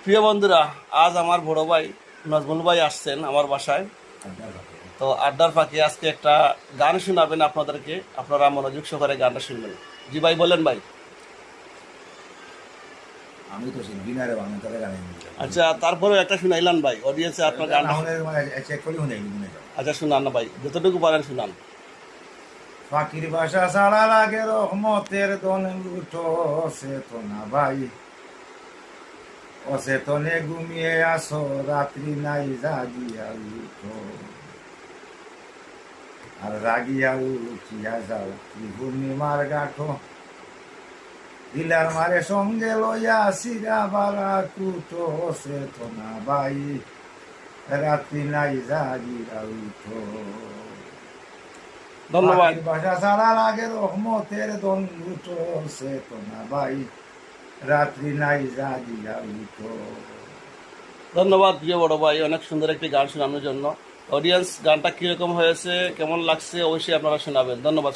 প্রিয় বন্ধুরা, আজ আমার বড় ভাই নজমুল ভাই আসছেন আমার বাসায়। তো আড্ডার ফাঁকে আজকে একটা গান শোনাবেন আপনাদেরকে। আপনারা মনোযোগ সহকারে গানটা শুনবেন। জি ভাই, বলেন ভাই। আমি তো শিল্পী না রে, আমি তাদের গানে আচ্ছা, তারপরেও একটা শুনাইলাম ভাই, অডিয়েন্সে আপনার গানটা। চেক করি শুনে শুনে যাও। আচ্ছা শুনান না ভাই, যতটুকু পারেন শুনান। ফাঁকির বাসা ছাড়া লাগে রহমতের দন লুটো চেতনা ভাই, অচেতনে ঘুমিয়ে আসো রাত্রি নাই জাগিয়া উঠো, আর রাগিয়া উঠিয়া যাও পূর্ণিমার গাঠো, দিলার মারে সঙ্গে লইয়া সিরা বারা কুটো চেতনা ভাই, রাত্রি নাই জাগিয়া উঠো। ধন্যবাদ। বাসা ছাড়া লাগে রহমতের দণ্ডুটো চেতনা ভাই, রাত্রি নাই জাগিয়া উঠো। ধন্যবাদ প্রিয় বড় ভাই, অনেক সুন্দর একটি গান শোনানোর জন্য। অডিয়েন্স গানটা কিরকম হয়েছে, কেমন লাগছে অবশ্যই আপনারা শোনাবেন। ধন্যবাদ।